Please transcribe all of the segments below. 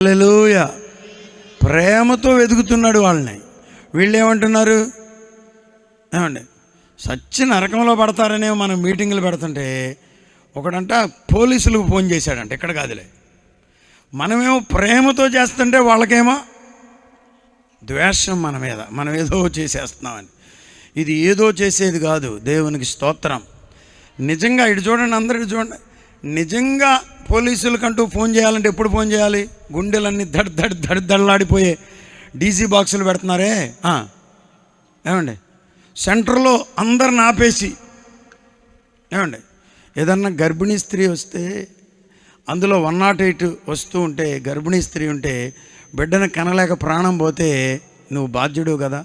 హల్లెలూయా. ప్రేమతో వెతుకుతున్నాడు వాళ్ళని. వీళ్ళు ఏమంటున్నారు? ఏమండి, సచ్చి నరకంలో పడతారనే మనం మీటింగులు పెడుతుంటే ఒకడంట పోలీసులకు ఫోన్ చేశాడంట, ఇక్కడ కాదులే. మనమేమో ప్రేమతో చేస్తుంటే వాళ్ళకేమో ద్వేషం మన మీద, మనం ఏదో చేసేస్తున్నామని. ఇది ఏదో చేసేది కాదు. దేవునికి స్తోత్రం. నిజంగా ఇటు చూడండి, అందరికి చూడండి. నిజంగా పోలీసులకంటూ ఫోన్ చేయాలంటే ఎప్పుడు ఫోన్ చేయాలి? గుండెలన్నీ దడలాడిపోయే డీసీ బాక్సులు పెడుతున్నారే. ఏమండి, సెంటర్లో అందరిని ఆపేసి, ఏమండి, ఏదన్నా గర్భిణీ స్త్రీ వస్తే అందులో 108 వస్తూ ఉంటే, గర్భిణీ స్త్రీ ఉంటే బిడ్డను కనలేక ప్రాణం పోతే నువ్వు బాధ్యుడు కదా.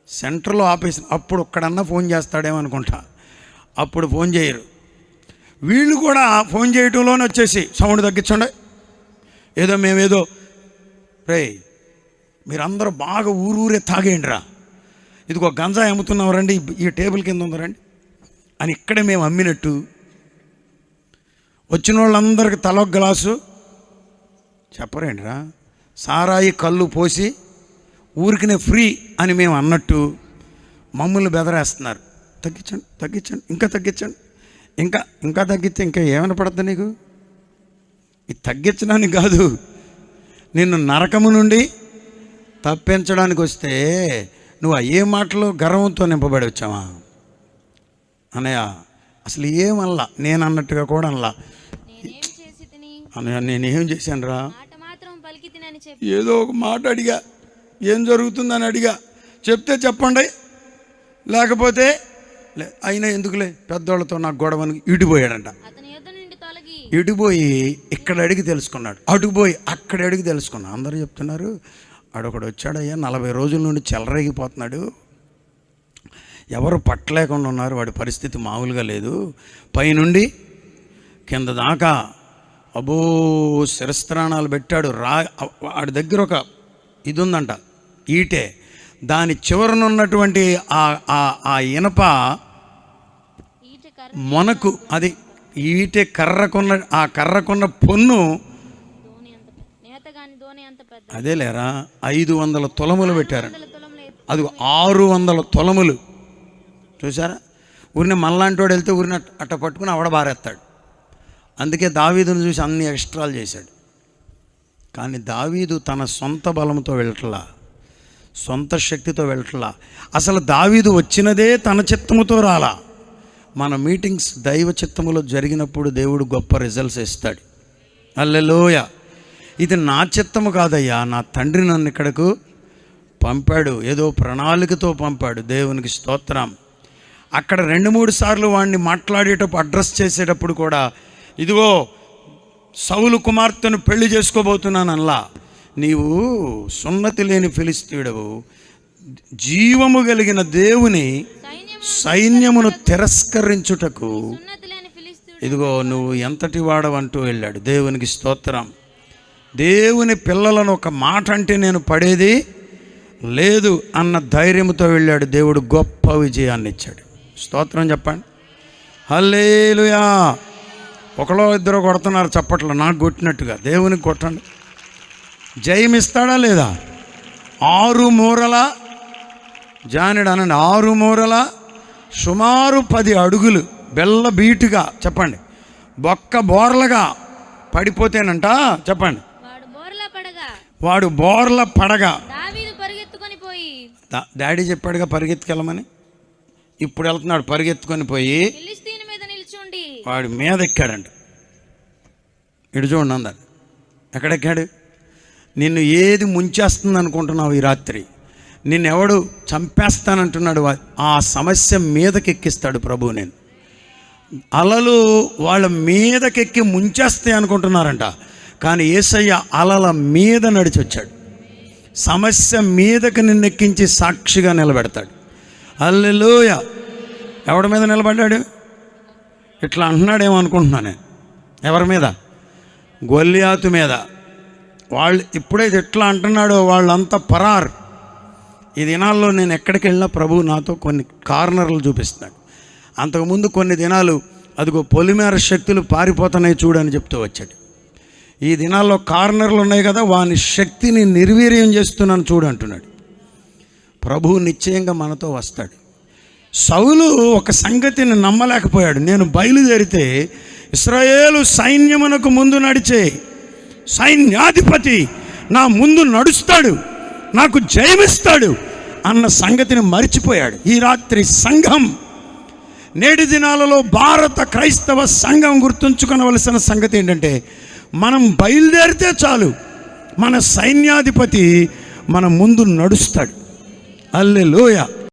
సెంటర్లో ఆపేసి అప్పుడు ఒక్కడన్నా ఫోన్ చేస్తాడేమో అనుకుంటా, అప్పుడు ఫోన్ చేయరు. వీళ్ళు కూడా ఫోన్ చేయటంలోనే వచ్చేసి సౌండ్ తగ్గించండి, ఏదో మేమేదో రే మీరందరూ బాగా ఊరూరే తాగేయండి రా, ఇదిగో గంజాయి అమ్ముతున్నాం రండి, ఈ టేబుల్ కింద ఉంది రండి అని ఇక్కడే మేము అమ్మినట్టు వచ్చిన వాళ్ళందరికీ తలొక గ్లాసు చెప్పరేంటిరా, సారాయి కళ్ళు పోసి ఊరికినే ఫ్రీ అని మేము అన్నట్టు మమ్మల్ని బెదరేస్తున్నారు. తగ్గించండి, తగ్గించండి, ఇంకా తగ్గించండి, ఇంకా తగ్గిస్తే ఇంకా ఏమైనా పడుతుంది నీకు? ఇది తగ్గించడానికి కాదు, నిన్ను నరకము నుండి తప్పించడానికి వస్తే నువ్వు ఏ మాటలు గర్వంతో నింపబడి వచ్చావా అన్నయ్య? అసలు ఏమల్లా, నేను అన్నట్టుగా కూడా అనలా. అన్నయ్య నేనేం చేశాను రా, ఏదో ఒక మాట అడిగా, ఏం జరుగుతుందని అడిగా, చెప్తే చెప్పండి, లేకపోతే అయినా ఎందుకులే పెద్దోళ్ళతో నాకు గొడవని ఇడిపోయాడంట. ఇడిపోయి ఇక్కడ అడిగి తెలుసుకున్నాడు, అడుగుపోయి అక్కడ అడిగి తెలుసుకున్నాడు. అందరూ చెప్తున్నారు ఆడొకడు వచ్చాడయ్యా 40 రోజుల నుండి చెలరేగిపోతున్నాడు, ఎవరు పట్టలేకుండా ఉన్నారు, వాడి పరిస్థితి మామూలుగా లేదు, పైనుండి కింద దాకా అబో శిరస్త్రాణాలు పెట్టాడు. వాడి దగ్గర ఒక ఇది ఉందంట, ఈటే, దాని చివరనున్నటువంటి ఆ ఇనప మొనకు, అది ఈటే కర్రకున్న ఆ కర్రకున్న పొన్ను అదే లేరా 500 తులములు పెట్టారు. అది 600 తులములు. చూసారా? ఊరిని మనలాంటోడు వెళ్తే ఊరిని అట్ట పట్టుకుని అవడ బారేస్తాడు. అందుకే దావీదును చూసి అన్ని ఎక్స్ట్రాలు చేశాడు. కానీ దావీదు తన సొంత బలంతో వెళ్ళట్లా, సొంత శక్తితో వెళ్ళట్లా. అసలు దావీదు వచ్చినదే తన చిత్తముతో రాలా. మన మీటింగ్స్ దైవ చిత్తములో జరిగినప్పుడు దేవుడు గొప్ప రిజల్ట్స్ ఇస్తాడు. హల్లెలూయా. ఇది నా చిత్తము కాదయ్యా, నా తండ్రి నన్ను ఇక్కడకు పంపాడు, ఏదో ప్రణాళికతో పంపాడు. దేవునికి స్తోత్రం. అక్కడ 2-3 సార్లు వాడిని మాట్లాడేటప్పుడు అడ్రస్ చేసేటప్పుడు కూడా ఇదిగో సౌలు కుమార్తెను పెళ్లి చేసుకోబోతున్నానల్లా, నీవు సున్నతి లేని ఫిలిస్తీయుడవు, జీవము కలిగిన దేవుని సైన్యమును తిరస్కరించుటకు ఇదిగో నువ్వు ఎంతటి వాడవంటూ వెళ్ళాడు. దేవునికి స్తోత్రం. దేవుని పిల్లలను ఒక మాట అంటే నేను పడేది లేదు అన్న ధైర్యంతో వెళ్ళాడు. దేవుడు గొప్ప విజయాన్ని ఇచ్చాడు. స్తోత్రం చెప్పండి. హల్లెలూయా. ఒకలో ఇద్దరు కొడుతున్నారు చప్పట్లు, నాకు కొట్టినట్టుగా దేవునికి కొట్టండి. జయమిస్తాడా లేదా? 6 మూరల జానెడు అనండి, 6 మూరల సుమారు 10 అడుగులు బెల్ల బీటుగా చెప్పండి, బొక్క బోర్లగా పడిపోతేనంట చెప్పండి, వాడు బోర్ల పడగా డాడీ చెప్పాడుగా పరిగెత్తుకెళ్ళమని, ఇప్పుడు వెళ్తున్నాడు పరిగెత్తుకొని పోయి వాడి మీద ఎక్కాడంట. ఇటు చూడండి అందరు, ఎక్కడెక్కాడు? నిన్ను ఏది ముంచేస్తుంది అనుకుంటున్నావు ఈ రాత్రి? నిన్నెవడు చంపేస్తానంటున్నాడు, ఆ సమస్య మీదకెక్కిస్తాడు ప్రభువు. నేను అలలు వాళ్ళ మీదకెక్కి ముంచేస్తాయి అనుకుంటున్నారంట, కానీ యేసయ్య అలల మీద నడిచి వచ్చాడు. సమస్య మీదకి నిన్నెక్కించి సాక్షిగా నిలబెడతాడు. హల్లెలూయా. ఎవడి మీద నిలబడ్డాడు? ఇట్లా అంటున్నాడేమో అనుకుంటున్నాను నేను. ఎవరి మీద? గొల్లియాతు మీద. వాళ్ళు ఇప్పుడైతే ఎట్లా అంటున్నాడో వాళ్ళంతా పరారు. ఈ దినాల్లో నేను ఎక్కడికి వెళ్ళినా ప్రభువు నాతో కొన్ని కార్నర్లు చూపిస్తున్నాడు. అంతకుముందు కొన్ని దినాలు అదిగో పొలిమేర శక్తులు పారిపోతున్నాయి చూడని చెప్తూ వచ్చాడు. ఈ దినాల్లో కార్నర్లు ఉన్నాయి కదా, వాని శక్తిని నిర్వీర్యం చేస్తున్నాను చూడు అంటున్నాడు. ప్రభువు నిశ్చయంగా మనతో వస్తాడు. సౌలు ఒక సంగతిని నమ్మలేకపోయాడు. నేను బయలుదేరితే ఇశ్రాయేలు సైన్యమునకు ముందు నడిచే సైన్యాధిపతి నా ముందు నడుస్తాడు, నాకు జయమిస్తాడు అన్న సంగతిని మర్చిపోయాడు. ఈ రాత్రి సంఘం, నేటి దినాలలో భారత క్రైస్తవ సంఘం గుర్తుంచుకోవలసిన సంగతి ఏంటంటే, మనం బయలుదేరితే చాలు మన సైన్యాధిపతి మన ముందు నడుస్తాడు. హల్లెలూయా.